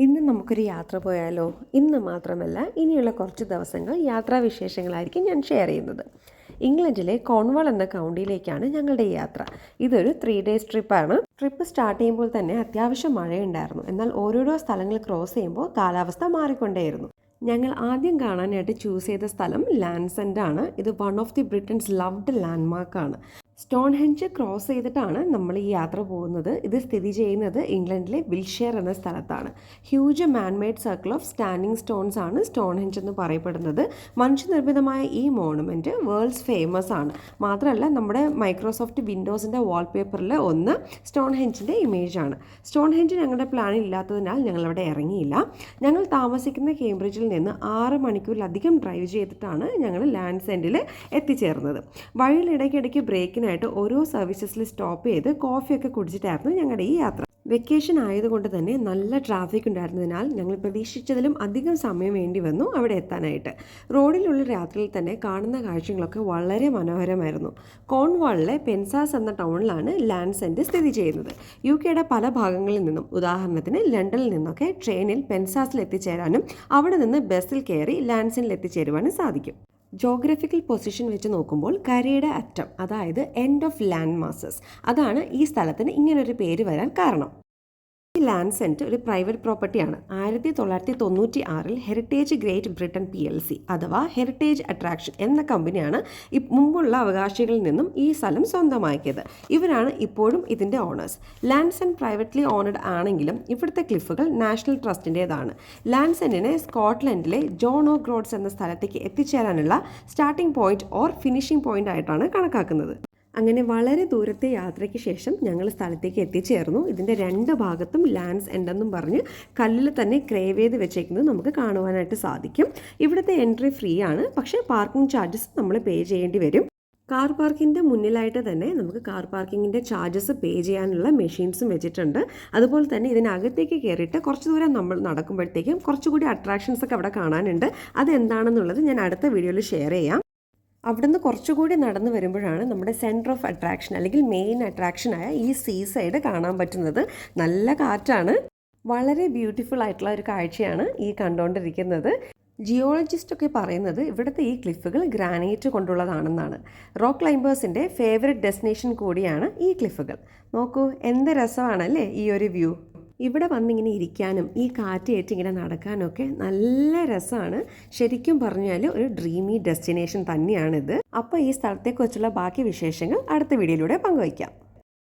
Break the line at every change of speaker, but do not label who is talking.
ഇന്ന് നമുക്കൊരു യാത്ര പോയാലോ? ഇന്ന് മാത്രമല്ല, ഇനിയുള്ള കുറച്ച് ദിവസങ്ങൾ യാത്രാവിശേഷങ്ങളായിരിക്കും ഞാൻ ഷെയർ ചെയ്യുന്നത്. ഇംഗ്ലണ്ടിലെ കോൺവാൾ എന്ന കൗണ്ടിയിലേക്കാണ് ഞങ്ങളുടെ ഈ യാത്ര. ഇതൊരു 3 ഡേയ്സ് ട്രിപ്പാണ്. ട്രിപ്പ് സ്റ്റാർട്ട് ചെയ്യുമ്പോൾ തന്നെ അത്യാവശ്യം മഴയുണ്ടായിരുന്നു. എന്നാൽ ഓരോരോ സ്ഥലങ്ങൾ ക്രോസ് ചെയ്യുമ്പോൾ കാലാവസ്ഥ മാറിക്കൊണ്ടേയിരുന്നു. ഞങ്ങൾ ആദ്യം കാണാനായിട്ട് ചൂസ് ചെയ്ത സ്ഥലം ലാൻസെൻഡ് ആണ്. ഇത് one of the Britain's loved ലാൻഡ്മാർക്കാണ്. സ്റ്റോൺഹെഞ്ച് ക്രോസ് ചെയ്തിട്ടാണ് നമ്മൾ ഈ യാത്ര പോകുന്നത്. ഇത് സ്ഥിതി ചെയ്യുന്നത് ഇംഗ്ലണ്ടിലെ വിൽഷെയർ എന്ന സ്ഥലത്താണ്. Huge man-made circle of standing stones ആണ് സ്റ്റോൺഹെഞ്ച് എന്ന് പറയപ്പെടുന്നത്. മനുഷ്യനിർമ്മിതമായ ഈ മോണുമെൻറ്റ് വേൾഡ്സ് ഫേമസ് ആണ്. മാത്രമല്ല, നമ്മുടെ മൈക്രോസോഫ്റ്റ് വിൻഡോസിൻ്റെ വാൾപേപ്പറിൽ ഒന്ന് സ്റ്റോൺഹെഞ്ചിൻ്റെ ഇമേജാണ്. സ്റ്റോൺഹെഞ്ച് ഞങ്ങളുടെ പ്ലാനിൽ ഇല്ലാത്തതിനാൽ ഞങ്ങളവിടെ ഇറങ്ങിയില്ല. ഞങ്ങൾ താമസിക്കുന്ന കേംബ്രിഡ്ജിൽ നിന്ന് 6 മണിക്കൂറിലധികം ഡ്രൈവ് ചെയ്തിട്ടാണ് ഞങ്ങൾ ലാൻഡ്സെൻഡിൽ എത്തിച്ചേർന്നത്. വഴിയിൽ ഇടയ്ക്കിടയ്ക്ക് ബ്രേക്കിന് ഓരോ സർവീസസിൽ സ്റ്റോപ്പ് ചെയ്ത് കോഫിയൊക്കെ കുടിച്ചിട്ടായിരുന്നു ഞങ്ങളുടെ ഈ യാത്ര. വെക്കേഷൻ ആയതുകൊണ്ട് തന്നെ നല്ല ട്രാഫിക് ഉണ്ടായിരുന്നതിനാൽ ഞങ്ങൾ പ്രതീക്ഷിച്ചതിലും അധികം സമയം വേണ്ടി വന്നു അവിടെ എത്താനായിട്ട്. റോഡിലുള്ള രാത്രിയിൽ തന്നെ കാണുന്ന കാഴ്ചകളൊക്കെ വളരെ മനോഹരമായിരുന്നു. കോൺവാളിലെ പെൻസാസ് എന്ന ടൗണിലാണ് ലാൻഡ്സെൻഡ് സ്ഥിതി ചെയ്യുന്നത്. UK പല ഭാഗങ്ങളിൽ നിന്നും, ഉദാഹരണത്തിന് ലണ്ടനിൽ നിന്നൊക്കെ ട്രെയിനിൽ പെൻസാസിൽ എത്തിച്ചേരാനും അവിടെ നിന്ന് ബസ്സിൽ കയറി ലാൻഡ്സെൻഡിൽ എത്തിച്ചേരുവാനും സാധിക്കും. ജോഗ്രഫിക്കൽ പൊസിഷൻ വെച്ച് നോക്കുമ്പോൾ കരയുടെ അറ്റം, അതായത് എൻഡ് ഓഫ് ലാൻഡ് മാസസ്, അതാണ് ഈ സ്ഥലത്തിന് ഇങ്ങനൊരു പേര് വരാൻ കാരണം. ഈ ലാൻഡ്സെൻഡ് ഒരു പ്രൈവറ്റ് പ്രോപ്പർട്ടിയാണ്. 1996 ഹെറിറ്റേജ് ഗ്രേറ്റ് ബ്രിട്ടൻ PLC അഥവാ ഹെറിറ്റേജ് അട്രാക്ഷൻ എന്ന കമ്പനിയാണ് മുമ്പുള്ള അവകാശികളിൽ നിന്നും ഈ സ്ഥലം സ്വന്തമാക്കിയത്. ഇവരാണ് ഇപ്പോഴും ഇതിൻ്റെ ഓണേഴ്സ്. ലാൻഡ്സെൻഡ് പ്രൈവറ്റ്ലി ഓണഡ് ആണെങ്കിലും ഇവിടുത്തെ ക്ലിഫുകൾ നാഷണൽ ട്രസ്റ്റിൻ്റേതാണ്. ലാൻഡ്സെൻഡിനെ സ്കോട്ട്ലൻഡിലെ ജോൺ ഓ ഗ്രോഡ്സ് എന്ന സ്ഥലത്തേക്ക് എത്തിച്ചേരാനുള്ള starting point or finishing point ആയിട്ടാണ് കണക്കാക്കുന്നത്. അങ്ങനെ വളരെ ദൂരത്തെ യാത്രയ്ക്ക് ശേഷം ഞങ്ങൾ സ്ഥലത്തേക്ക് എത്തിച്ചേർന്നു. ഇതിൻ്റെ 2 ഭാഗത്തും ലാൻഡ്സെൻഡ് എന്നും പറഞ്ഞ് കല്ലിൽ തന്നെ ക്രേവ് ചെയ്ത് വെച്ചേക്കുന്നത് നമുക്ക് കാണുവാനായിട്ട് സാധിക്കും. ഇവിടുത്തെ എൻട്രി ഫ്രീ ആണ്, പക്ഷേ പാർക്കിംഗ് ചാർജസ് നമ്മൾ പേ ചെയ്യേണ്ടി വരും. കാർ പാർക്കിങ്ങിൻ്റെ മുന്നിലായിട്ട് തന്നെ നമുക്ക് കാർ പാർക്കിങ്ങിൻ്റെ ചാർജസ് പേ ചെയ്യാനുള്ള മെഷീൻസും വെച്ചിട്ടുണ്ട്. അതുപോലെ തന്നെ ഇതിനകത്തേക്ക് കയറിയിട്ട് കുറച്ച് ദൂരം നമ്മൾ നടക്കുമ്പോഴത്തേക്കും കുറച്ചുകൂടി അട്രാക്ഷൻസ് ഒക്കെ അവിടെ കാണാനുണ്ട്. അതെന്താണെന്നുള്ളത് ഞാൻ അടുത്ത വീഡിയോയിൽ ഷെയർ ചെയ്യാം. അവിടുന്ന് കുറച്ചുകൂടി നടന്നു വരുമ്പോഴാണ് നമ്മുടെ സെൻറ്റർ ഓഫ് അട്രാക്ഷൻ അല്ലെങ്കിൽ മെയിൻ അട്രാക്ഷനായ ഈ സീ സൈഡ് കാണാൻ പറ്റുന്നത്. നല്ല കാറ്റാണ്. വളരെ ബ്യൂട്ടിഫുൾ ആയിട്ടുള്ള ഒരു കാഴ്ചയാണ് ഈ കണ്ടുകൊണ്ടിരിക്കുന്നത്. ജിയോളജിസ്റ്റൊക്കെ പറയുന്നത് ഇവിടുത്തെ ഈ ക്ലിഫുകൾ ഗ്രാനൈറ്റ് കൊണ്ടുള്ളതാണെന്നാണ്. റോക്ക് ക്ലൈംബേഴ്സിൻ്റെ ഫേവററ്റ് ഡെസ്റ്റിനേഷൻ കൂടിയാണ് ഈ ക്ലിഫുകൾ. നോക്കൂ, എന്ത് രസമാണല്ലേ ഈ ഒരു വ്യൂ. ഇവിടെ വന്നിങ്ങനെ ഇരിക്കാനും ഈ കാറ്റേറ്റ് ഇങ്ങനെ നടക്കാനൊക്കെ നല്ല രസമാണ്. ശരിക്കും പറഞ്ഞാൽ ഒരു ഡ്രീമി ഡെസ്റ്റിനേഷൻ തന്നെയാണിത്. അപ്പോൾ ഈ സ്ഥലത്തെക്കുറിച്ചുള്ള ബാക്കി വിശേഷങ്ങൾ അടുത്ത വീഡിയോയിലൂടെ പങ്കുവയ്ക്കാം.